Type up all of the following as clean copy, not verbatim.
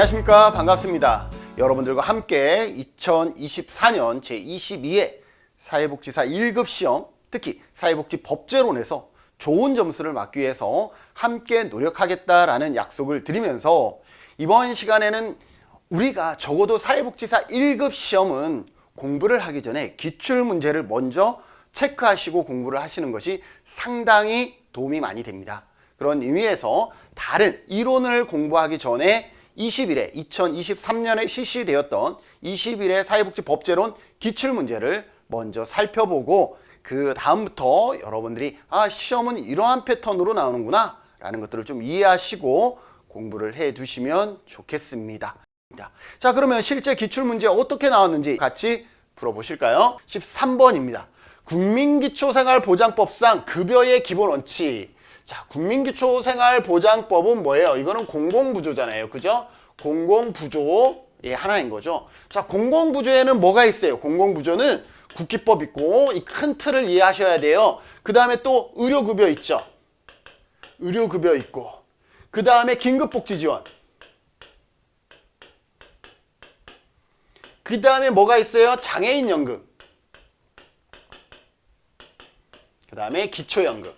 안녕하십니까. 반갑습니다. 여러분들과 함께 2024년 제22회 사회복지사 1급 시험, 특히 사회복지 법제론에서 좋은 점수를 받기 위해서 함께 노력하겠다라는 약속을 드리면서 이번 시간에는 우리가 적어도 사회복지사 1급 시험은 공부를 하기 전에 기출문제를 먼저 체크하시고 공부를 하시는 것이 상당히 도움이 많이 됩니다. 그런 의미에서 다른 이론을 공부하기 전에 2023년에 실시되었던 21회 사회복지 법제론 기출문제를 먼저 살펴보고 그 다음부터 여러분들이 시험은 이러한 패턴으로 나오는구나 라는 것들을 좀 이해하시고 공부를 해 두시면 좋겠습니다. 자, 그러면 실제 기출문제 어떻게 나왔는지 같이 풀어보실까요? 13번입니다. 국민기초생활보장법상 급여의 기본 원칙. 자, 국민기초생활보장법은 뭐예요? 이거는 공공부조잖아요. 그죠? 공공부조의 하나인 거죠. 자, 공공부조에는 뭐가 있어요? 공공부조는 국기법 있고 이 큰 틀을 이해하셔야 돼요. 그 다음에 또 의료급여 있죠. 의료급여 있고 그 다음에 긴급복지지원, 그 다음에 뭐가 있어요? 장애인연금, 그 다음에 기초연금.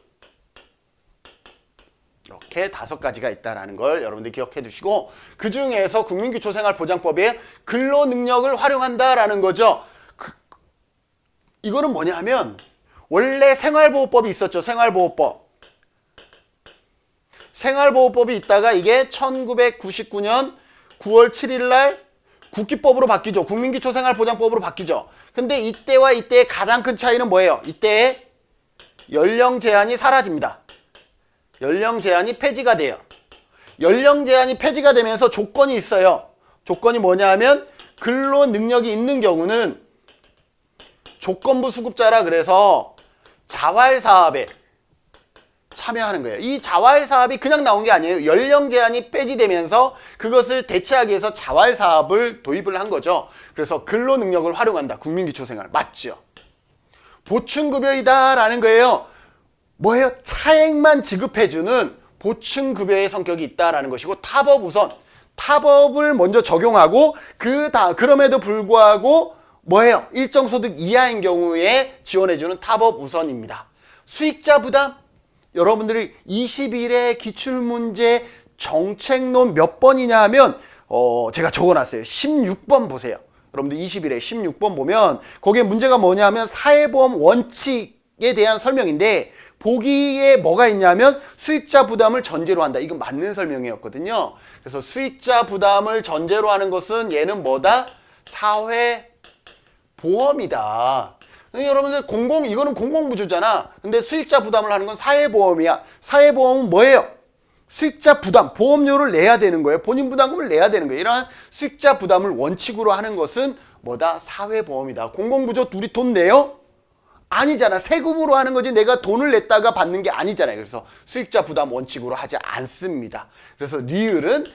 이렇게 5가지가 있다는 걸 여러분들 기억해 두시고, 그 중에서 국민기초생활보장법에 근로능력을 활용한다라는 거죠. 이거는 뭐냐면 원래 생활보호법이 있었죠. 생활보호법이 있다가 이게 1999년 9월 7일 날 국기법으로 바뀌죠. 국민기초생활보장법으로 바뀌죠. 근데 이때와 이때의 가장 큰 차이는 뭐예요? 이때의 연령 제한이 사라집니다. 연령 제한이 폐지가 돼요. 연령 제한이 폐지가 되면서 조건이 있어요. 조건이 뭐냐 하면 근로 능력이 있는 경우는 조건부 수급자라 그래서 자활사업에 참여하는 거예요. 이 자활사업이 그냥 나온 게 아니에요. 연령 제한이 폐지되면서 그것을 대체하기 위해서 자활사업을 도입을 한 거죠. 그래서 근로 능력을 활용한다. 국민기초생활. 맞죠? 보충급여이다라는 거예요. 뭐예요? 차액만 지급해주는 보충급여의 성격이 있다라는 것이고, 타법 우선, 타법을 먼저 적용하고 그럼에도 불구하고 뭐예요? 일정 소득 이하인 경우에 지원해주는 타법 우선입니다. 수익자 부담, 여러분들이 21회 기출문제 정책론 몇 번이냐 하면 제가 적어놨어요. 16번 보세요. 여러분들 21회 16번 보면 거기에 문제가 뭐냐 하면 사회보험 원칙에 대한 설명인데, 보기에 뭐가 있냐면 수익자 부담을 전제로 한다. 이건 맞는 설명이었거든요. 그래서 수익자 부담을 전제로 하는 것은 얘는 뭐다? 사회보험이다. 여러분들 이거는 공공부조잖아. 근데 수익자 부담을 하는 건 사회보험이야. 사회보험은 뭐예요? 수익자 부담, 보험료를 내야 되는 거예요. 본인 부담금을 내야 되는 거예요. 이러한 수익자 부담을 원칙으로 하는 것은 뭐다? 사회보험이다. 공공부조 우리 돈 내요? 아니잖아. 세금으로 하는 거지 내가 돈을 냈다가 받는 게 아니잖아요. 그래서 수익자 부담 원칙으로 하지 않습니다. 그래서 리을은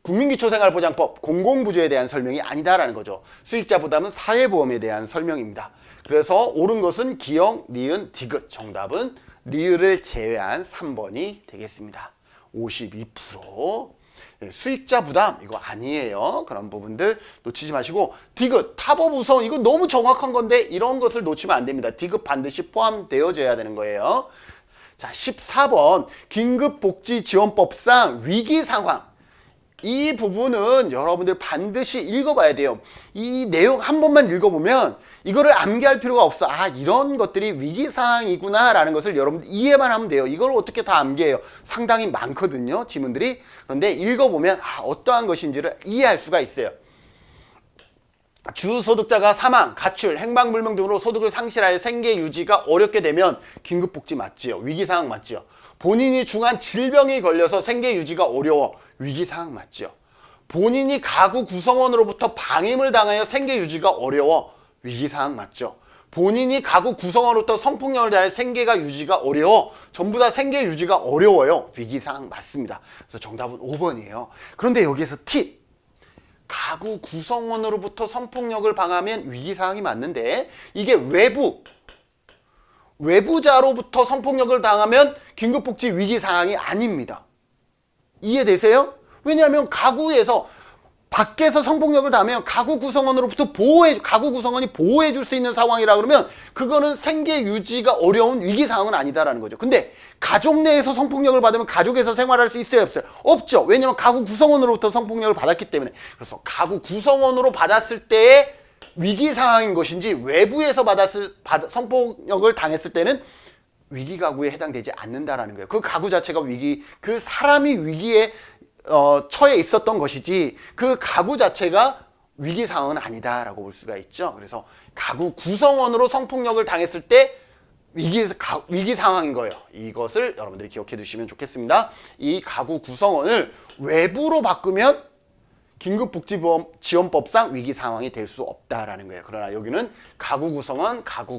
국민기초생활보장법 공공부조에 대한 설명이 아니다라는 거죠. 수익자 부담은 사회보험에 대한 설명입니다. 그래서 옳은 것은 기역, 니은, 디귿. 정답은 리을을 제외한 3번이 되겠습니다. 52%. 수익자 부담 이거 아니에요. 그런 부분들 놓치지 마시고, 디귿, 타법 우선 이거 너무 정확한 건데 이런 것을 놓치면 안 됩니다. 디귿 반드시 포함되어져야 되는 거예요. 자, 14번 긴급복지지원법상 위기상황. 이 부분은 여러분들 반드시 읽어봐야 돼요. 이 내용 한 번만 읽어보면 이거를 암기할 필요가 없어. 이런 것들이 위기사항이구나 라는 것을 여러분들 이해만 하면 돼요. 이걸 어떻게 다 암기해요? 상당히 많거든요, 지문들이. 그런데 읽어보면 어떠한 것인지를 이해할 수가 있어요. 주소득자가 사망, 가출, 행방불명 등으로 소득을 상실하여 생계 유지가 어렵게 되면 긴급복지 맞지요? 위기상황 맞지요? 본인이 중한 질병이 걸려서 생계 유지가 어려워. 위기상황 맞죠? 본인이 가구 구성원으로부터 방임을 당하여 생계 유지가 어려워. 위기상황 맞죠? 본인이 가구 구성원으로부터 성폭력을 당하여 생계가 유지가 어려워. 전부 다 생계 유지가 어려워요. 위기상황 맞습니다. 그래서 정답은 5번이에요. 그런데 여기에서 팁. 가구 구성원으로부터 성폭력을 당하면 위기상황이 맞는데, 이게 외부자로부터 성폭력을 당하면 긴급복지 위기상황이 아닙니다. 이해되세요? 왜냐하면 가구에서 밖에서 성폭력을 당하면 가구 구성원으로부터 가구 구성원이 보호해 줄 수 있는 상황이라 그러면 그거는 생계 유지가 어려운 위기 상황은 아니다라는 거죠. 근데 가족 내에서 성폭력을 받으면 가족에서 생활할 수 있어요, 없어요? 없죠. 왜냐면 가구 구성원으로부터 성폭력을 받았기 때문에. 그래서 가구 구성원으로 받았을 때의 위기 상황인 것인지 외부에서 성폭력을 당했을 때는 위기 가구에 해당되지 않는다라는 거예요. 그 가구 자체가 그 사람이 위기에 처해 있었던 것이지 그 가구 자체가 위기 상황은 아니다라고 볼 수가 있죠. 그래서 가구 구성원으로 성폭력을 당했을 때 위기 상황인 거예요. 이것을 여러분들이 기억해 두시면 좋겠습니다. 이 가구 구성원을 외부로 바꾸면 긴급복지지원법상 위기 상황이 될 수 없다라는 거예요. 그러나 여기는 가구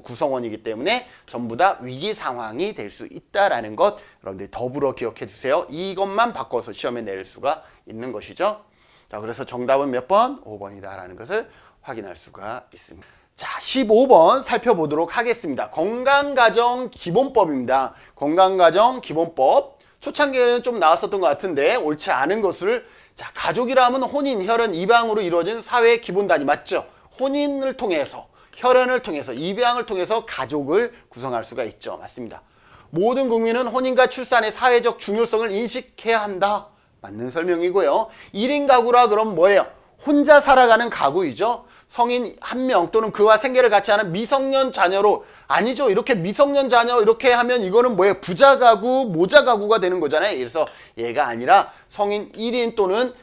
구성원이기 때문에 전부 다 위기 상황이 될 수 있다라는 것 여러분들이 더불어 기억해 두세요. 이것만 바꿔서 시험에 낼 수가 있는 것이죠. 자, 그래서 정답은 몇 번? 5번이다라는 것을 확인할 수가 있습니다. 자, 15번 살펴보도록 하겠습니다. 건강가정기본법입니다. 건강가정기본법. 초창기에는 좀 나왔었던 것 같은데 옳지 않은 것을 자, 가족이라 하면 혼인, 혈연, 입양으로 이루어진 사회의 기본단위 맞죠? 혼인을 통해서, 혈연을 통해서, 입양을 통해서 가족을 구성할 수가 있죠. 맞습니다. 모든 국민은 혼인과 출산의 사회적 중요성을 인식해야 한다. 맞는 설명이고요. 1인 가구라 그럼 뭐예요? 혼자 살아가는 가구이죠. 성인 1명 또는 그와 생계를 같이 하는 미성년 자녀로 아니죠. 이렇게 미성년 자녀 이렇게 하면 이거는 뭐예요? 부자 가구, 모자 가구가 되는 거잖아요. 그래서 얘가 아니라 성인 1인 또는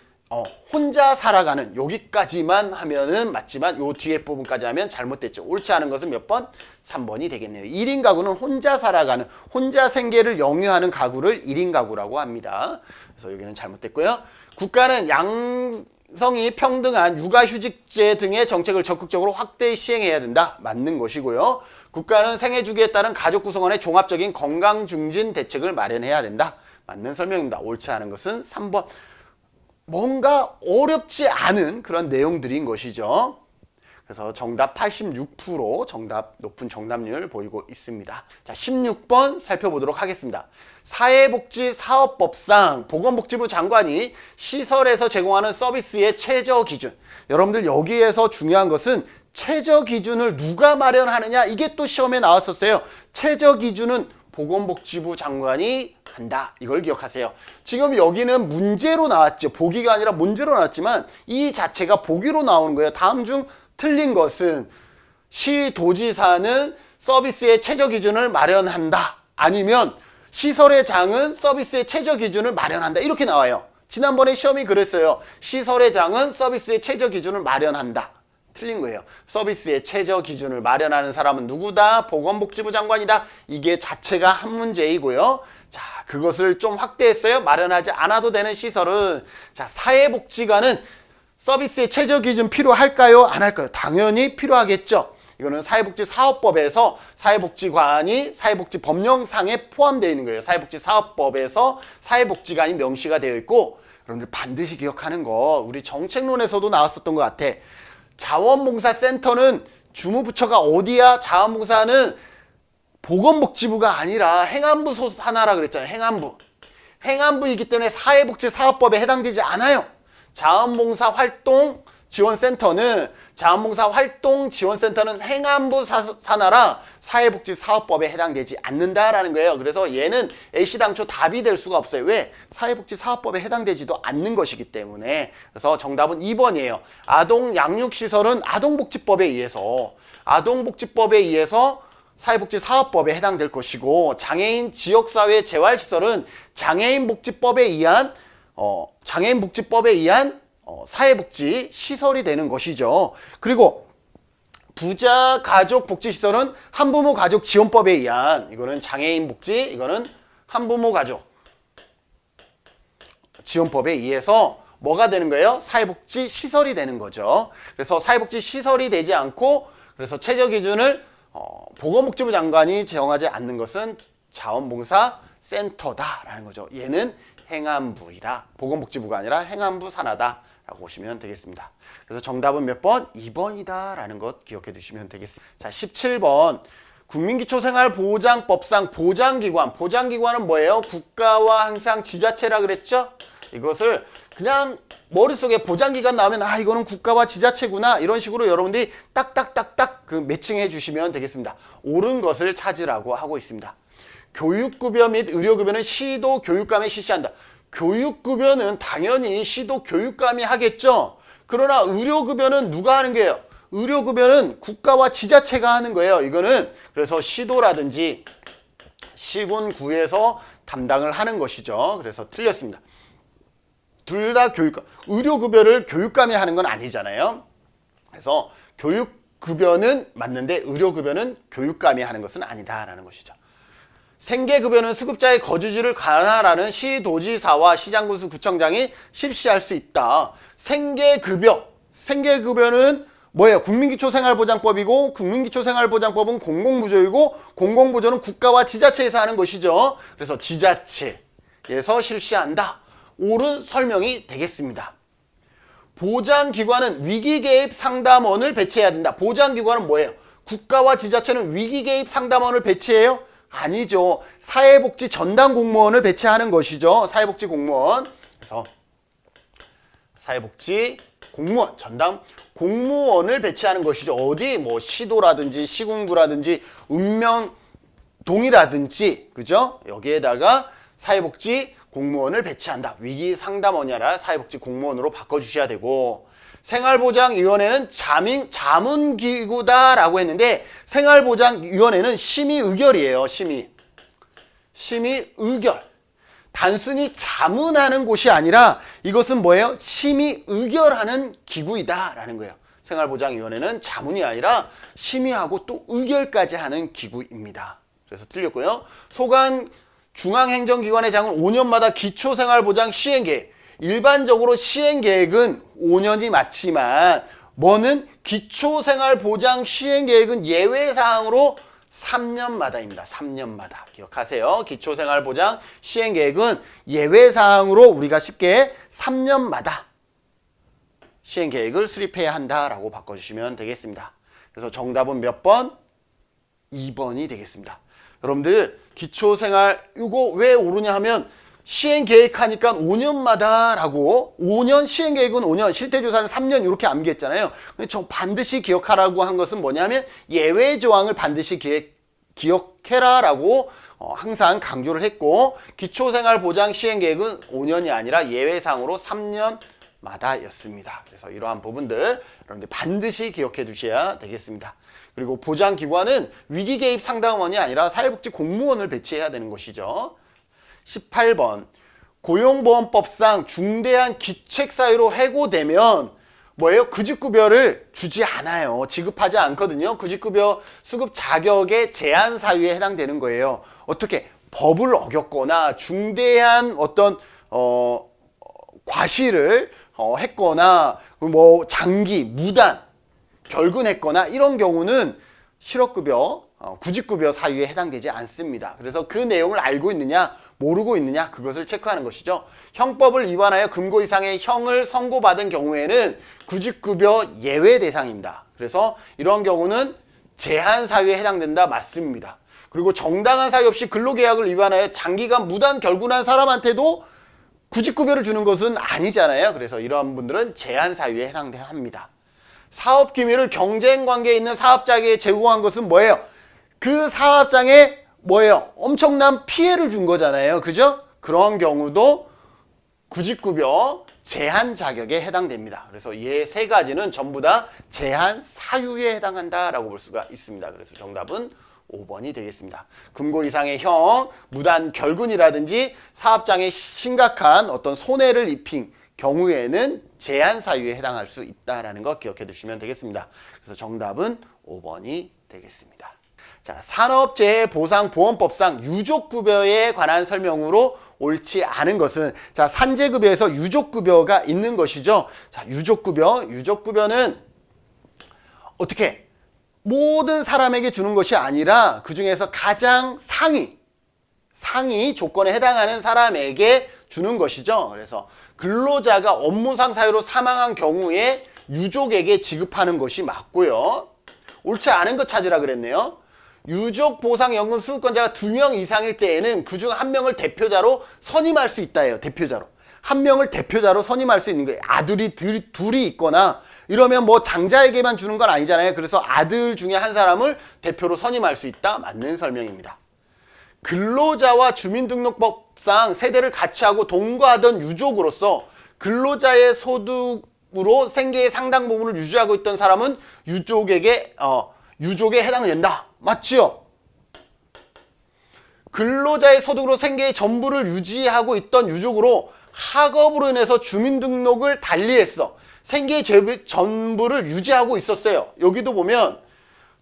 혼자 살아가는 여기까지만 하면은 맞지만 요 뒤에 부분까지 하면 잘못됐죠. 옳지 않은 것은 몇 번? 3번이 되겠네요. 1인 가구는 혼자 살아가는 혼자 생계를 영유하는 가구를 1인 가구라고 합니다. 그래서 여기는 잘못됐고요. 국가는 양성이 평등한 육아휴직제 등의 정책을 적극적으로 확대 시행해야 된다. 맞는 것이고요. 국가는 생애 주기에 따른 가족 구성원의 종합적인 건강 증진 대책을 마련해야 된다. 맞는 설명입니다. 옳지 않은 것은 3번. 뭔가 어렵지 않은 그런 내용들인 것이죠. 그래서 정답 86% 정답 높은 정답률 보이고 있습니다. 자, 16번 살펴보도록 하겠습니다. 사회복지사업법상 보건복지부 장관이 시설에서 제공하는 서비스의 최저 기준. 여러분들 여기에서 중요한 것은 최저 기준을 누가 마련하느냐 이게 또 시험에 나왔었어요. 최저 기준은 보건복지부 장관이 한다. 이걸 기억하세요. 지금 여기는 문제로 나왔죠. 보기가 아니라 문제로 나왔지만 이 자체가 보기로 나오는 거예요. 다음 중 틀린 것은 시도지사는 서비스의 최저 기준을 마련한다. 아니면 시설의 장은 서비스의 최저 기준을 마련한다. 이렇게 나와요. 지난번에 시험이 그랬어요. 시설의 장은 서비스의 최저 기준을 마련한다. 틀린 거예요. 서비스의 최저 기준을 마련하는 사람은 누구다? 보건복지부 장관이다. 이게 자체가 한 문제이고요. 자, 그것을 좀 확대했어요. 마련하지 않아도 되는 시설은 자, 사회복지관은 서비스의 최저 기준 필요할까요? 안 할까요? 당연히 필요하겠죠. 이거는 사회복지사업법에서 사회복지관이 사회복지법령상에 포함되어 있는 거예요. 사회복지사업법에서 사회복지관이 명시가 되어 있고 여러분들 반드시 기억하는 거 우리 정책론에서도 나왔었던 것 같아. 자원봉사센터는 주무부처가 어디야? 자원봉사는 보건복지부가 아니라 행안부 산하라 그랬잖아요. 행안부. 행안부이기 때문에 사회복지사업법에 해당되지 않아요. 자원봉사활동지원센터는 행안부 산하라 사회복지사업법에 해당되지 않는다라는 거예요. 그래서 얘는 애시당초 답이 될 수가 없어요. 왜? 사회복지사업법에 해당되지도 않는 것이기 때문에. 그래서 정답은 2번이에요. 아동양육시설은 아동복지법에 의해서 사회복지사업법에 해당될 것이고 장애인 지역사회 재활시설은 장애인복지법에 의한 사회복지 시설이 되는 것이죠. 그리고 부자가족복지시설은 한부모 가족 지원법에 의한 이거는 장애인 복지, 이거는 한부모 가족 지원법에 의해서 뭐가 되는 거예요? 사회복지 시설이 되는 거죠. 그래서 사회복지 시설이 되지 않고 그래서 최저 기준을 보건복지부 장관이 정하지 않는 것은 자원봉사센터다라는 거죠. 얘는 행안부이다. 보건복지부가 아니라 행안부 산하다 라고 보시면 되겠습니다. 그래서 정답은 몇 번? 2번이다 라는 것 기억해 두시면 되겠습니다. 자, 17번 국민기초생활보장법상 보장기관은 뭐예요? 국가와 항상 지자체라 그랬죠? 이것을 그냥 머릿속에 보장기관 나오면 아 이거는 국가와 지자체구나 이런 식으로 여러분들이 딱딱딱딱 그 매칭해 주시면 되겠습니다. 옳은 것을 찾으라고 하고 있습니다. 교육급여 및 의료급여는 시도 교육감이 실시한다. 교육급여는 당연히 시도 교육감이 하겠죠. 그러나 의료급여는 누가 하는 거예요? 의료급여는 국가와 지자체가 하는 거예요. 이거는 그래서 시도라든지 시군구에서 담당을 하는 것이죠. 그래서 틀렸습니다. 둘 다 교육감. 의료급여를 교육감이 하는 건 아니잖아요. 그래서 교육급여는 맞는데 의료급여는 교육감이 하는 것은 아니다라는 것이죠. 생계급여는 수급자의 거주지를 관할하는 시도지사와 시장군수 구청장이 실시할 수 있다. 생계급여는 뭐예요? 국민기초생활보장법이고 국민기초생활보장법은 공공부조이고 공공부조는 국가와 지자체에서 하는 것이죠. 그래서 지자체에서 실시한다. 옳은 설명이 되겠습니다. 보장기관은 위기개입 상담원을 배치해야 된다. 보장기관은 뭐예요? 국가와 지자체는 위기개입 상담원을 배치해요? 아니죠. 사회복지 전담 공무원을 배치하는 것이죠. 사회복지 공무원. 그래서 사회복지 공무원, 전담 공무원을 배치하는 것이죠. 어디 뭐 시도라든지 시군구라든지 읍면동이라든지 그죠? 여기에다가 사회복지 공무원을 배치한다. 위기 상담원이 아니라 사회복지 공무원으로 바꿔주셔야 되고 생활보장위원회는 자문기구다라고 했는데 생활보장위원회는 심의의결이에요. 심의의결. 단순히 자문하는 곳이 아니라 이것은 뭐예요? 심의의결하는 기구이다라는 거예요. 생활보장위원회는 자문이 아니라 심의하고 또 의결까지 하는 기구입니다. 그래서 틀렸고요. 소관 중앙행정기관의 장은 5년마다 기초생활보장 시행계획. 일반적으로 시행계획은 5년이 맞지만 뭐는 기초생활보장 시행계획은 예외사항으로 3년마다입니다. 3년마다. 기억하세요. 기초생활보장 시행계획은 예외사항으로 우리가 쉽게 3년마다 시행계획을 수립해야 한다라고 바꿔주시면 되겠습니다. 그래서 정답은 몇 번? 2번이 되겠습니다. 여러분들 기초생활 이거 왜 오르냐 하면 시행계획하니까 5년마다라고 5년 시행계획은 5년 실태조사는 3년 이렇게 암기했잖아요. 근데 저 반드시 기억하라고 한 것은 뭐냐면 예외조항을 반드시 기억해라라고 항상 강조를 했고 기초생활보장 시행계획은 5년이 아니라 예외상으로 3년마다였습니다. 그래서 이러한 부분들 여러분들 반드시 기억해 두셔야 되겠습니다. 그리고 보장기관은 위기개입 상담원이 아니라 사회복지 공무원을 배치해야 되는 것이죠. 18번 고용보험법상 중대한 기책사유로 해고되면 뭐예요? 구직급여를 주지 않아요. 지급하지 않거든요. 구직급여 수급 자격의 제한 사유에 해당되는 거예요. 어떻게? 법을 어겼거나 중대한 어떤 과실을 했거나 뭐 장기, 무단 결근했거나 이런 경우는 실업급여, 구직급여 사유에 해당되지 않습니다. 그래서 그 내용을 알고 있느냐 모르고 있느냐 그것을 체크하는 것이죠. 형법을 위반하여 금고 이상의 형을 선고받은 경우에는 구직급여 예외 대상입니다. 그래서 이런 경우는 제한 사유에 해당된다 맞습니다. 그리고 정당한 사유 없이 근로계약을 위반하여 장기간 무단 결근한 사람한테도 구직급여를 주는 것은 아니잖아요. 그래서 이러한 분들은 제한 사유에 해당합니다. 사업기밀을 경쟁관계에 있는 사업자에게 제공한 것은 뭐예요? 그 사업장에 뭐예요? 엄청난 피해를 준 거잖아요. 그죠? 그런 경우도 구직급여 제한 자격에 해당됩니다. 그래서 이 세 가지는 전부 다 제한 사유에 해당한다라고 볼 수가 있습니다. 그래서 정답은 5번이 되겠습니다. 금고 이상의 형, 무단 결근이라든지 사업장에 심각한 어떤 손해를 입힌 경우에는 제한 사유에 해당할 수 있다는 거 기억해 두시면 되겠습니다. 그래서 정답은 5번이 되겠습니다. 자, 산업재해보상보험법상 유족급여에 관한 설명으로 옳지 않은 것은 자, 산재급여에서 유족급여가 있는 것이죠. 자, 유족급여는 어떻게 모든 사람에게 주는 것이 아니라 그 중에서 가장 상위 조건에 해당하는 사람에게 주는 것이죠. 그래서 근로자가 업무상 사유로 사망한 경우에 유족에게 지급하는 것이 맞고요. 옳지 않은 것 찾으라 그랬네요. 유족보상연금 수급권자가 2명 이상일 때에는 그중 1명을 대표자로 선임할 수 있다 해요. 대표자로. 한 명을 대표자로 선임할 수 있는 거예요. 아들이 둘이 있거나 이러면 뭐 장자에게만 주는 건 아니잖아요. 그래서 아들 중에 한 사람을 대표로 선임할 수 있다. 맞는 설명입니다. 근로자와 주민등록법상 세대를 같이 하고 동거하던 유족으로서 근로자의 소득으로 생계의 상당 부분을 유지하고 있던 사람은 유족에 해당된다. 맞지요? 근로자의 소득으로 생계의 전부를 유지하고 있던 유족으로 학업으로 인해서 주민등록을 달리했어. 생계의 전부를 유지하고 있었어요. 여기도 보면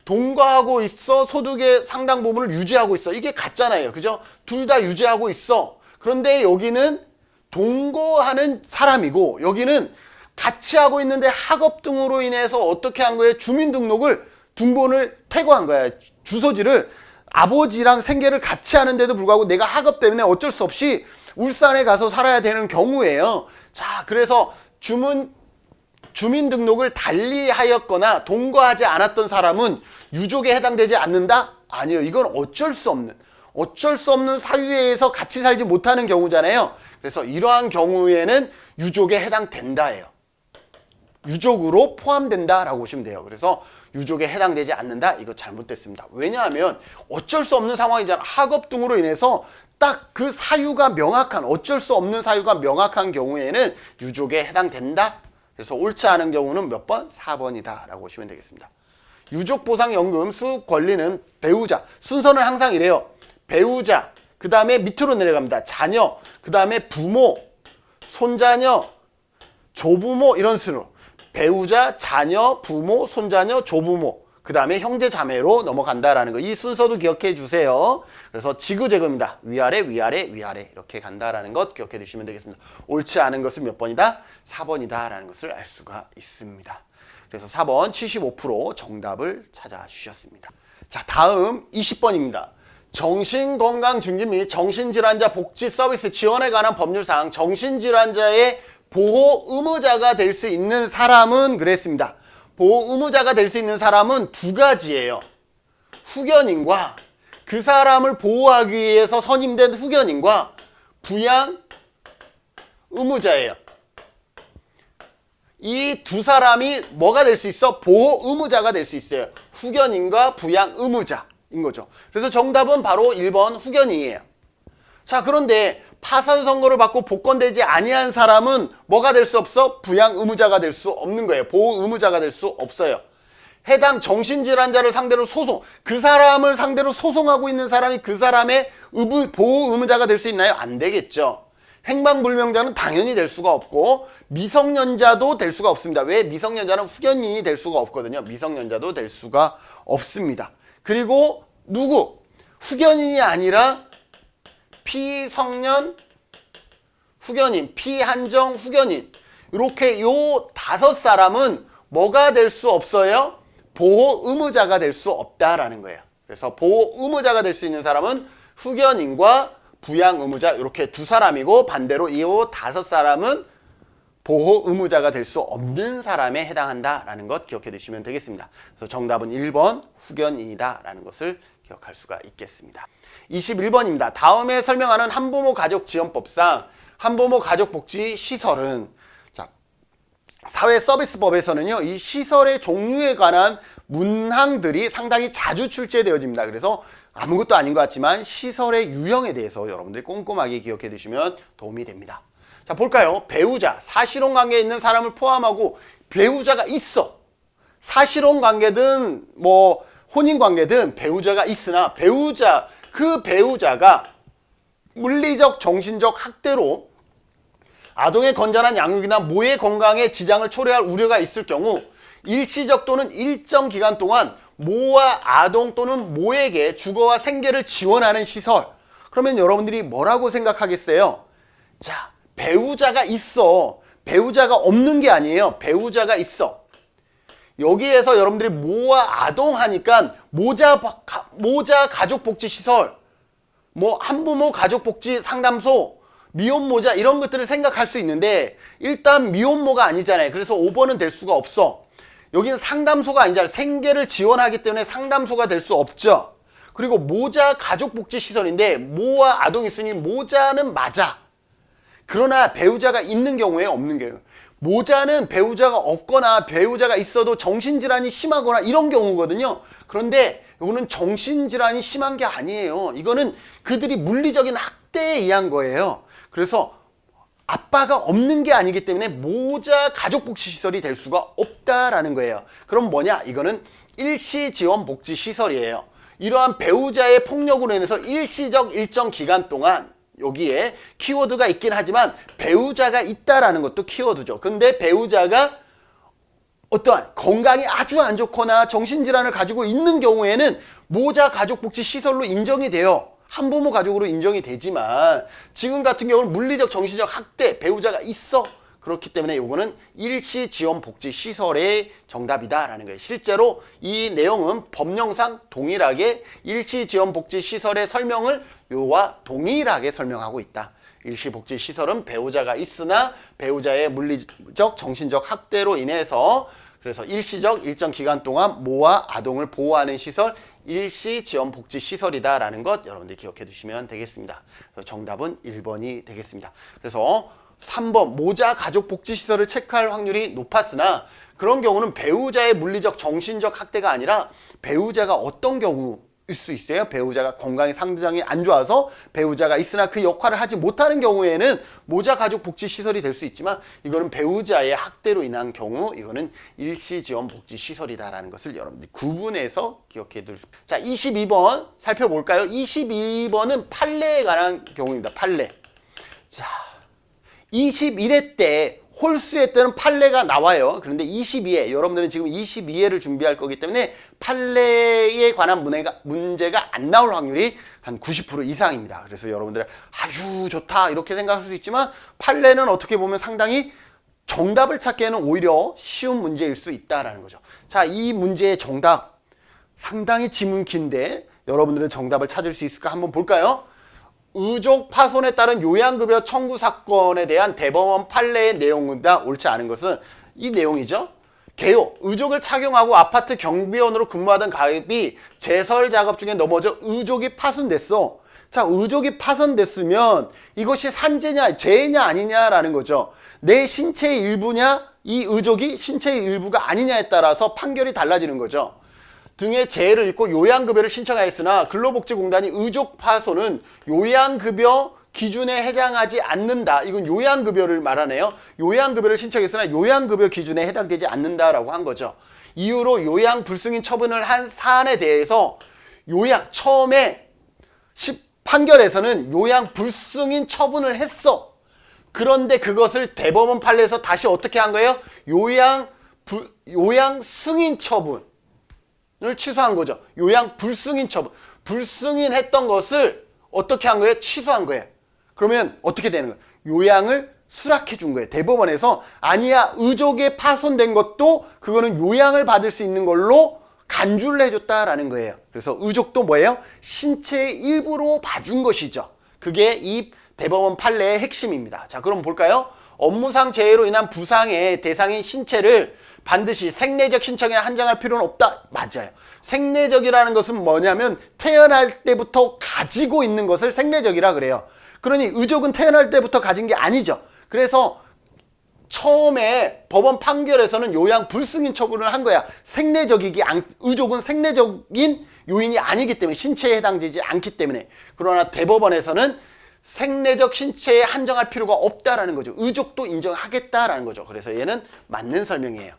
동거하고 있어, 소득의 상당 부분을 유지하고 있어. 이게 같잖아요. 그죠? 둘 다 유지하고 있어. 그런데 여기는 동거하는 사람이고 여기는 같이 하고 있는데 학업 등으로 인해서 어떻게 한 거예요? 주민등록을 등본을 퇴거한 거야. 주소지를 아버지랑 생계를 같이 하는데도 불구하고 내가 학업 때문에 어쩔 수 없이 울산에 가서 살아야 되는 경우예요. 자, 그래서 주민등록을 달리하였거나 동거하지 않았던 사람은 유족에 해당되지 않는다? 아니요. 이건 어쩔 수 없는 사유에 의해서 같이 살지 못하는 경우잖아요. 그래서 이러한 경우에는 유족에 해당된다예요. 유족으로 포함된다라고 보시면 돼요. 그래서 유족에 해당되지 않는다? 이거 잘못됐습니다. 왜냐하면 어쩔 수 없는 상황이잖아. 학업 등으로 인해서 딱 그 사유가 명확한, 어쩔 수 없는 사유가 명확한 경우에는 유족에 해당된다? 그래서 옳지 않은 경우는 몇 번? 4번이다 라고 보시면 되겠습니다. 유족보상연금 수급 권리는 배우자, 순서는 항상 이래요. 배우자, 그 다음에 밑으로 내려갑니다. 자녀, 그 다음에 부모, 손자녀, 조부모 이런 순으로 배우자, 자녀, 부모, 손자녀, 조부모, 그 다음에 형제 자매로 넘어간다라는 거. 이 순서도 기억해 주세요. 그래서 지그재그입니다. 위아래 위아래 위아래 이렇게 간다라는 것 기억해 두시면 되겠습니다. 옳지 않은 것은 몇 번이다? 4번이다 라는 것을 알 수가 있습니다. 그래서 4번 75% 정답을 찾아주셨습니다. 자, 다음 20번입니다. 정신건강 증진 및 정신질환자 복지 서비스 지원에 관한 법률상 정신질환자의 보호 의무자가 될 수 있는 사람은 그랬습니다. 보호 의무자가 될 수 있는 사람은 두 가지예요. 후견인과 그 사람을 보호하기 위해서 선임된 후견인과 부양 의무자예요. 이 두 사람이 뭐가 될 수 있어? 보호 의무자가 될 수 있어요. 후견인과 부양 의무자인 거죠. 그래서 정답은 바로 1번 후견인이에요. 자, 그런데 파산 선고를 받고 복권되지 아니한 사람은 뭐가 될 수 없어? 부양 의무자가 될 수 없는 거예요. 보호 의무자가 될 수 없어요. 해당 정신질환자를 상대로 소송, 그 사람을 상대로 소송하고 있는 사람이 그 사람의 보호 의무자가 될 수 있나요? 안 되겠죠. 행방불명자는 당연히 될 수가 없고 미성년자도 될 수가 없습니다. 왜? 미성년자는 후견인이 될 수가 없거든요. 미성년자도 될 수가 없습니다. 그리고 누구? 후견인이 아니라 피성년 후견인, 피한정 후견인, 이렇게 요 5사람은 뭐가 될 수 없어요? 보호 의무자가 될 수 없다라는 거예요. 그래서 보호 의무자가 될 수 있는 사람은 후견인과 부양 의무자 이렇게 두 사람이고 반대로 이 5사람은 보호 의무자가 될 수 없는 사람에 해당한다라는 것 기억해 두시면 되겠습니다. 그래서 정답은 1번 후견인이다라는 것을 기억할 수가 있겠습니다. 21번입니다. 다음에 설명하는 한부모 가족지원법상 한부모 가족복지 시설은 사회서비스법에서는요, 이 시설의 종류에 관한 문항들이 상당히 자주 출제되어집니다. 그래서 아무것도 아닌 것 같지만 시설의 유형에 대해서 여러분들이 꼼꼼하게 기억해 두시면 도움이 됩니다. 자, 볼까요? 배우자, 사실혼 관계에 있는 사람을 포함하고 배우자가 있어. 사실혼 관계든 뭐 혼인 관계든 배우자가 있으나 그 배우자가 물리적, 정신적 학대로 아동의 건전한 양육이나 모의 건강에 지장을 초래할 우려가 있을 경우 일시적 또는 일정 기간 동안 모와 아동 또는 모에게 주거와 생계를 지원하는 시설. 그러면 여러분들이 뭐라고 생각하겠어요? 자, 배우자가 있어. 배우자가 없는 게 아니에요. 배우자가 있어. 여기에서 여러분들이 모와 아동 하니까 모자 가족복지시설, 뭐 한부모 가족복지 상담소, 미혼모자 이런 것들을 생각할 수 있는데 일단 미혼모가 아니잖아요. 그래서 5번은 될 수가 없어. 여기는 상담소가 아니잖아요. 생계를 지원하기 때문에 상담소가 될 수 없죠. 그리고 모자 가족복지시설인데 모와 아동이 있으니 모자는 맞아. 그러나 배우자가 있는 경우에 없는 경우. 모자는 배우자가 없거나 배우자가 있어도 정신질환이 심하거나 이런 경우거든요. 그런데 이거는 정신질환이 심한 게 아니에요. 이거는 그들이 물리적인 학대에 의한 거예요. 그래서 아빠가 없는 게 아니기 때문에 모자 가족복지시설이 될 수가 없다라는 거예요. 그럼 뭐냐? 이거는 일시지원복지시설이에요. 이러한 배우자의 폭력으로 인해서 일시적 일정 기간 동안 여기에 키워드가 있긴 하지만 배우자가 있다라는 것도 키워드죠. 근데 배우자가 어떠한 건강이 아주 안 좋거나 정신질환을 가지고 있는 경우에는 모자 가족복지시설로 인정이 돼요. 한부모 가족으로 인정이 되지만 지금 같은 경우는 물리적 정신적 학대 배우자가 있어. 그렇기 때문에 요거는 일시지원복지시설의 정답이다라는 거예요. 실제로 이 내용은 법령상 동일하게 일시지원복지시설의 설명을 요와 동일하게 설명하고 있다. 일시복지시설은 배우자가 있으나 배우자의 물리적 정신적 학대로 인해서 그래서 일시적 일정 기간 동안 모와 아동을 보호하는 시설 일시지원복지시설이다라는 것 여러분들 기억해 두시면 되겠습니다. 그래서 정답은 1번이 되겠습니다. 그래서 3번 모자 가족복지시설을 체크할 확률이 높았으나 그런 경우는 배우자의 물리적 정신적 학대가 아니라 배우자가 어떤 경우일 수 있어요? 배우자가 건강이 상당히 안 좋아서 배우자가 있으나 그 역할을 하지 못하는 경우에는 모자 가족복지시설이 될 수 있지만 이거는 배우자의 학대로 인한 경우 이거는 일시지원복지시설이다라는 것을 여러분들이 구분해서 기억해 둘. 자, 22번 살펴볼까요? 22번은 판례에 관한 경우입니다. 판례. 자, 21회 때 홀수회 때는 판례가 나와요. 그런데 22회 여러분들은 지금 22회를 준비할 거기 때문에 판례에 관한 문제가 안 나올 확률이 한 90% 이상입니다. 그래서 여러분들 아주 좋다 이렇게 생각할 수 있지만 판례는 어떻게 보면 상당히 정답을 찾기에는 오히려 쉬운 문제일 수 있다라는 거죠. 자, 이 문제의 정답 상당히 지문키인데 여러분들은 정답을 찾을 수 있을까 한번 볼까요? 의족 파손에 따른 요양급여 청구 사건에 대한 대법원 판례의 내용보다 옳지 않은 것은 이 내용이죠. 개요. 의족을 착용하고 아파트 경비원으로 근무하던 가입이 제설 작업 중에 넘어져 의족이 파손됐어. 자, 의족이 파손됐으면 이것이 산재냐 재해냐 아니냐라는 거죠. 내 신체의 일부냐 이 의족이 신체의 일부가 아니냐에 따라서 판결이 달라지는 거죠. 등의 재해를 입고 요양급여를 신청하였으나 근로복지공단이 의족 파손은 요양급여 기준에 해당하지 않는다. 이건 요양급여를 말하네요. 요양급여를 신청했으나 요양급여 기준에 해당되지 않는다라고 한 거죠. 이후로 요양불승인 처분을 한 사안에 대해서 처음에 판결에서는 요양불승인 처분을 했어. 그런데 그것을 대법원 판례에서 다시 어떻게 한 거예요? 요양승인 처분. 을 취소한 거죠. 요양 불승인 처분. 불승인 했던 것을 어떻게 한 거예요? 취소한 거예요. 그러면 어떻게 되는 거예요? 요양을 수락해 준 거예요. 대법원에서 아니야 의족에 파손된 것도 그거는 요양을 받을 수 있는 걸로 간주를 해줬다라는 거예요. 그래서 의족도 뭐예요? 신체의 일부로 봐준 것이죠. 그게 이 대법원 판례의 핵심입니다. 자, 그럼 볼까요? 업무상 재해로 인한 부상의 대상인 신체를 반드시 생리적 신청에 한정할 필요는 없다. 맞아요. 생리적이라는 것은 뭐냐면 태어날 때부터 가지고 있는 것을 생리적이라 그래요. 그러니 의족은 태어날 때부터 가진 게 아니죠. 그래서 처음에 법원 판결에서는 요양 불승인 처분을 한 거야. 의족은 생리적인 요인이 아니기 때문에 신체에 해당되지 않기 때문에. 그러나 대법원에서는 생리적 신체에 한정할 필요가 없다라는 거죠. 의족도 인정하겠다라는 거죠. 그래서 얘는 맞는 설명이에요.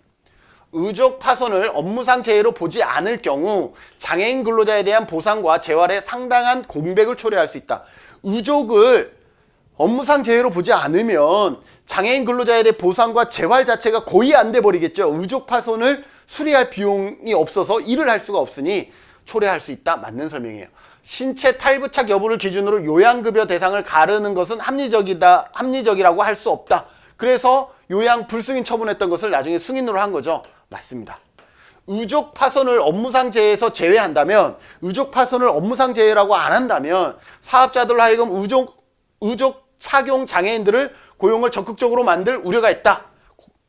의족 파손을 업무상 재해로 보지 않을 경우 장애인 근로자에 대한 보상과 재활에 상당한 공백을 초래할 수 있다. 의족을 업무상 재해로 보지 않으면 장애인 근로자에 대한 보상과 재활 자체가 거의 안 돼 버리겠죠. 의족 파손을 수리할 비용이 없어서 일을 할 수가 없으니 초래할 수 있다. 맞는 설명이에요. 신체 탈부착 여부를 기준으로 요양급여 대상을 가르는 것은 합리적이라고 할 수 없다. 그래서 요양 불승인 처분했던 것을 나중에 승인으로 한 거죠. 맞습니다. 의족 파손을 업무상 재해에서 제외한다면, 의족 파손을 업무상 재해라고 안 한다면 사업자들 하여금 의족 착용 장애인들을 고용을 적극적으로 만들 우려가 있다.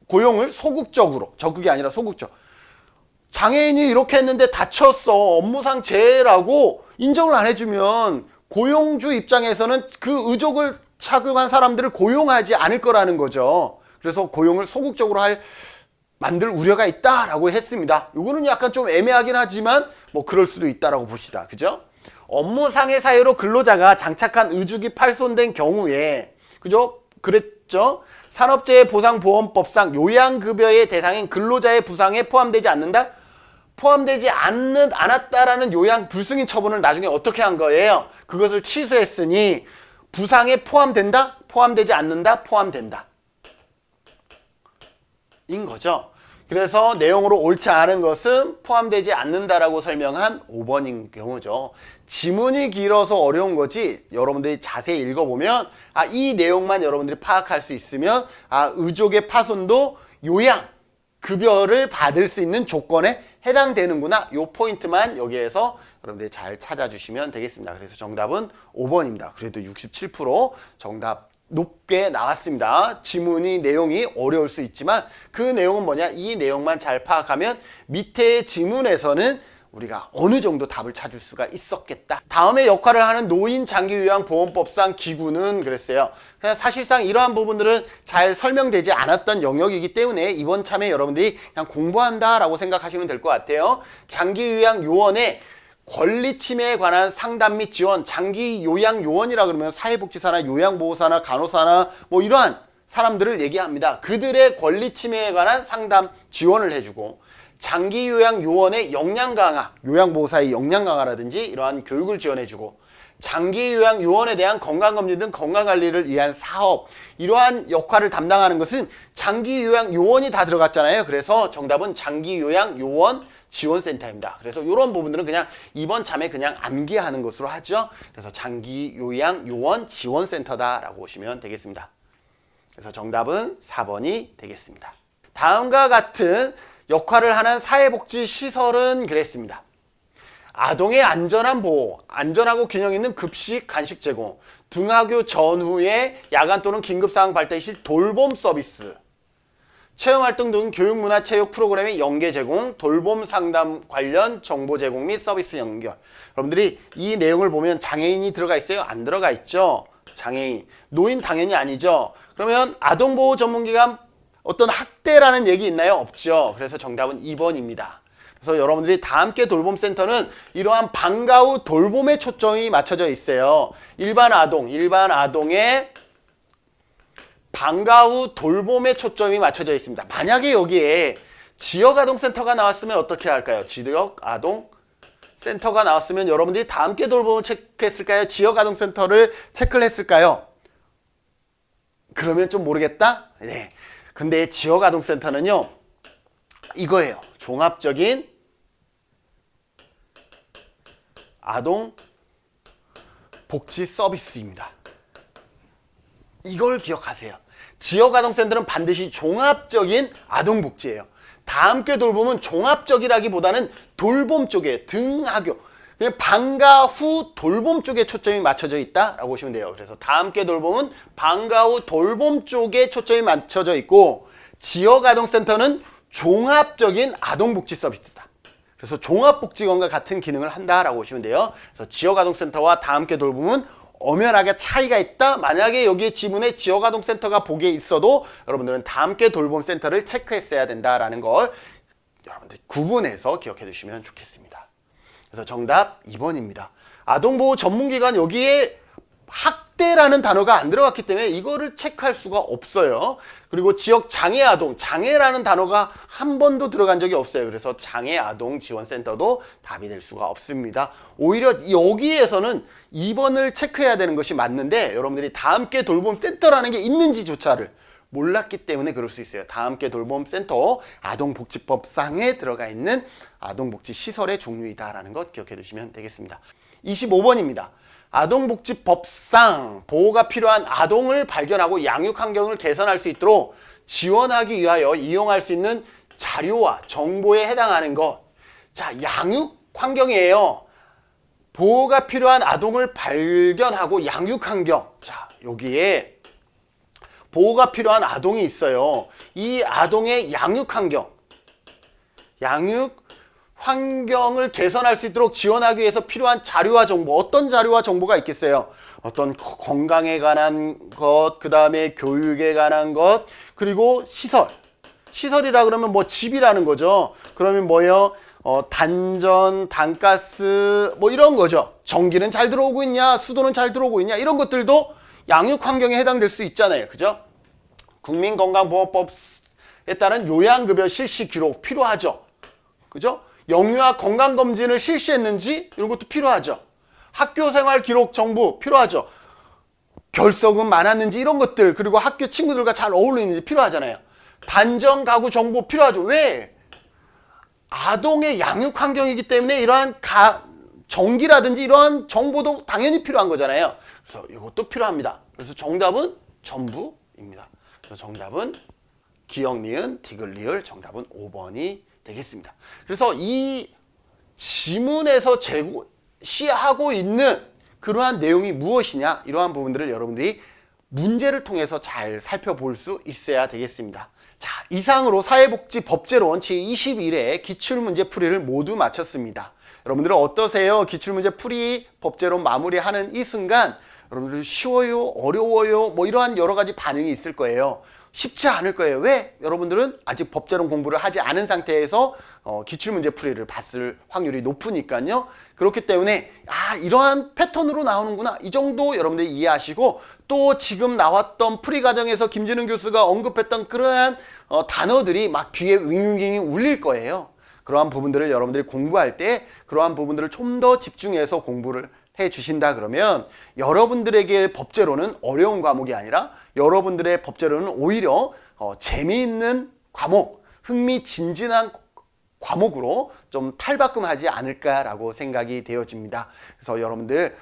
고용을 소극적으로, 적극이 아니라 소극적. 장애인이 이렇게 했는데 다쳤어. 업무상 재해라고 인정을 안 해주면 고용주 입장에서는 그 의족을 착용한 사람들을 고용하지 않을 거라는 거죠. 그래서 고용을 소극적으로 만들 우려가 있다라고 했습니다. 이거는 약간 좀 애매하긴 하지만 뭐 그럴 수도 있다라고 봅시다. 그죠? 업무상의 사유로 근로자가 장착한 의주기 파손된 경우에, 그죠? 그랬죠? 산업재해보상보험법상 요양급여의 대상인 근로자의 부상에 포함되지 않는다? 포함되지 않았다라는 요양 불승인 처분을 나중에 어떻게 한 거예요? 그것을 취소했으니 부상에 포함된다? 포함되지 않는다? 포함된다. 인 거죠. 그래서 내용으로 옳지 않은 것은 포함되지 않는다라고 설명한 5번인 경우죠. 지문이 길어서 어려운 거지 여러분들이 자세히 읽어보면 이 내용만 여러분들이 파악할 수 있으면 의족의 파손도 요양 급여를 받을 수 있는 조건에 해당되는구나. 요 포인트만 여기에서 여러분들이 잘 찾아주시면 되겠습니다. 그래서 정답은 5번입니다. 그래도 67% 정답 높게 나왔습니다. 지문이 내용이 어려울 수 있지만 그 내용은 뭐냐? 이 내용만 잘 파악하면 밑에 지문에서는 우리가 어느 정도 답을 찾을 수가 있었겠다. 다음에 역할을 하는 노인장기요양보험법상 기구는 그랬어요. 그냥 사실상 이러한 부분들은 잘 설명되지 않았던 영역이기 때문에 이번 참에 여러분들이 그냥 공부한다라고 생각하시면 될 것 같아요. 장기요양요원의 권리 침해에 관한 상담 및 지원, 장기요양요원이라 그러면 사회복지사나 요양보호사나 간호사나 뭐 이러한 사람들을 얘기합니다. 그들의 권리 침해에 관한 상담 지원을 해주고 장기요양요원의 역량 강화, 요양보호사의 역량 강화라든지 이러한 교육을 지원해주고 장기요양요원에 대한 건강검진 등 건강관리를 위한 사업, 이러한 역할을 담당하는 것은 장기요양요원이 다 들어갔잖아요. 그래서 정답은 장기요양요원 지원센터입니다. 그래서 이런 부분들은 그냥 이번 참에 그냥 암기하는 것으로 하죠. 그래서 장기요양요원 지원센터다라고 보시면 되겠습니다. 그래서 정답은 4번이 되겠습니다. 다음과 같은 역할을 하는 사회복지시설은 그랬습니다. 아동의 안전한 보호, 안전하고 균형 있는 급식, 간식 제공, 등하교 전후에 야간 또는 긴급상황 발생 시 돌봄 서비스, 체험활동 등 교육문화체육 프로그램의 연계 제공, 돌봄 상담 관련 정보 제공 및 서비스 연결. 여러분들이 이 내용을 보면 장애인이 들어가 있어요? 안 들어가 있죠? 장애인. 노인 당연히 아니죠? 그러면 아동보호 전문기관 어떤 학대라는 얘기 있나요? 없죠? 그래서 정답은 2번입니다. 그래서 여러분들이 다함께 돌봄센터는 이러한 방과 후 돌봄에 초점이 맞춰져 있어요. 일반 아동의 방과 후 돌봄에 초점이 맞춰져 있습니다. 만약에 여기에 지역아동센터가 나왔으면 어떻게 할까요? 지역아동센터가 나왔으면 여러분들이 다함께 돌봄을 체크했을까요? 지역아동센터를 체크를 했을까요? 그러면 좀 모르겠다? 네. 근데 지역아동센터는요, 이거예요. 종합적인 아동 복지 서비스입니다. 이걸 기억하세요. 지역아동센터는 반드시 종합적인 아동복지예요. 다함께 돌봄은 종합적이라기보다는 돌봄 쪽에 등하교, 그냥 방과 후 돌봄 쪽에 초점이 맞춰져 있다라고 보시면 돼요. 그래서 다함께 돌봄은 방과 후 돌봄 쪽에 초점이 맞춰져 있고 지역아동센터는 종합적인 아동복지 서비스다. 그래서 종합복지관과 같은 기능을 한다라고 보시면 돼요. 그래서 지역아동센터와 다함께 돌봄은 엄연하게 차이가 있다. 만약에 여기 지문에 지역아동센터가 보기에 있어도 여러분들은 다함께 돌봄센터를 체크했어야 된다라는 걸 여러분들 구분해서 기억해 두시면 좋겠습니다. 그래서 정답 2번입니다. 아동보호 전문기관 여기에 학대라는 단어가 안 들어갔기 때문에 이거를 체크할 수가 없어요. 그리고 지역 장애아동, 장애라는 단어가 한 번도 들어간 적이 없어요. 그래서 장애아동 지원센터도 답이 될 수가 없습니다. 오히려 여기에서는 2번을 체크해야 되는 것이 맞는데 여러분들이 다함께 돌봄센터라는 게 있는지조차를 몰랐기 때문에 그럴 수 있어요. 다함께 돌봄센터 아동복지법상에 들어가 있는 아동복지시설의 종류이다라는 것 기억해 두시면 되겠습니다. 25번입니다. 아동복지법상 보호가 필요한 아동을 발견하고 양육 환경을 개선할 수 있도록 지원하기 위하여 이용할 수 있는 자료와 정보에 해당하는 것. 자, 양육 환경이에요. 보호가 필요한 아동을 발견하고 양육 환경. 자, 여기에 보호가 필요한 아동이 있어요. 이 아동의 양육 환경. 양육 환경을 개선할 수 있도록 지원하기 위해서 필요한 자료와 정보, 어떤 자료와 정보가 있겠어요? 어떤 건강에 관한 것, 그 다음에 교육에 관한 것, 그리고 시설. 시설이라 그러면 뭐 집이라는 거죠. 그러면 뭐예요? 단전, 단가스, 뭐 이런 거죠. 전기는 잘 들어오고 있냐, 수도는 잘 들어오고 있냐, 이런 것들도 양육 환경에 해당될 수 있잖아요. 그죠? 국민건강보험법에 따른 요양급여 실시 기록 필요하죠. 그죠? 영유아 건강검진을 실시했는지 이런 것도 필요하죠. 학교생활 기록 정보 필요하죠. 결석은 많았는지 이런 것들, 그리고 학교 친구들과 잘 어울리는지 필요하잖아요. 단전 가구 정보 필요하죠. 왜? 아동의 양육 환경이기 때문에 이러한 전기라든지 이러한 정보도 당연히 필요한 거잖아요. 그래서 이것도 필요합니다. 그래서 정답은 전부입니다. 그래서 정답은 기역, 니은, 디귿, 리을, 정답은 5번이 되겠습니다. 그래서 이 지문에서 제시하고 있는 그러한 내용이 무엇이냐, 이러한 부분들을 여러분들이 문제를 통해서 잘 살펴볼 수 있어야 되겠습니다. 자, 이상으로 사회복지법제론 제21회 기출문제 풀이를 모두 마쳤습니다. 여러분들은 어떠세요? 기출문제 풀이 법제론 마무리하는 이 순간 여러분들 쉬워요? 어려워요? 뭐 이러한 여러 가지 반응이 있을 거예요. 쉽지 않을 거예요. 왜? 여러분들은 아직 법제론 공부를 하지 않은 상태에서 기출문제 풀이를 봤을 확률이 높으니까요. 그렇기 때문에 이러한 패턴으로 나오는구나, 이 정도 여러분들이 이해하시고, 또 지금 나왔던 풀이 과정에서 김진웅 교수가 언급했던 그러한 단어들이 막 귀에 윙윙 울릴 거예요. 그러한 부분들을 여러분들이 공부할 때 그러한 부분들을 좀 더 집중해서 공부를 해 주신다 그러면 여러분들에게 법제로는 어려운 과목이 아니라 여러분들의 법제로는 오히려 재미있는 과목, 흥미진진한 과목으로 좀 탈바꿈하지 않을까라고 생각이 되어집니다. 그래서 여러분들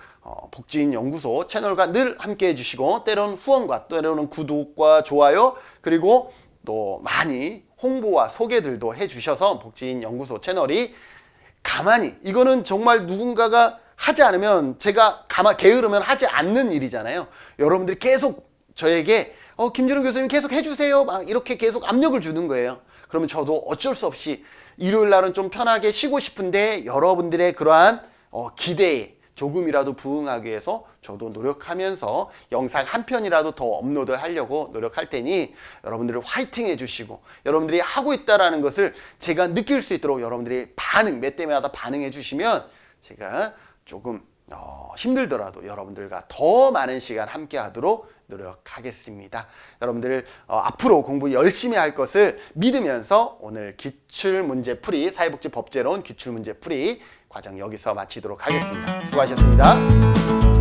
복지인연구소 채널과 늘 함께 해주시고, 때로는 후원과 때로는 구독과 좋아요, 그리고 또 많이 홍보와 소개들도 해주셔서 복지인연구소 채널이 가만히, 이거는 정말 누군가가 하지 않으면, 제가 게으르면 하지 않는 일이잖아요. 여러분들이 계속 저에게 김진웅 교수님 계속 해주세요, 막 이렇게 계속 압력을 주는 거예요. 그러면 저도 어쩔 수 없이 일요일 날은 좀 편하게 쉬고 싶은데 여러분들의 그러한 기대에 조금이라도 부응하기 위해서 저도 노력하면서 영상 한 편이라도 더 업로드 하려고 노력할 테니 여러분들이 화이팅 해주시고, 여러분들이 하고 있다라는 것을 제가 느낄 수 있도록 여러분들이 몇 대마다 반응해 주시면 제가 조금 힘들더라도 여러분들과 더 많은 시간 함께 하도록 노력하겠습니다. 여러분들 앞으로 공부 열심히 할 것을 믿으면서 오늘 기출문제 풀이, 사회복지법제론 기출문제 풀이 과정 여기서 마치도록 하겠습니다. 수고하셨습니다.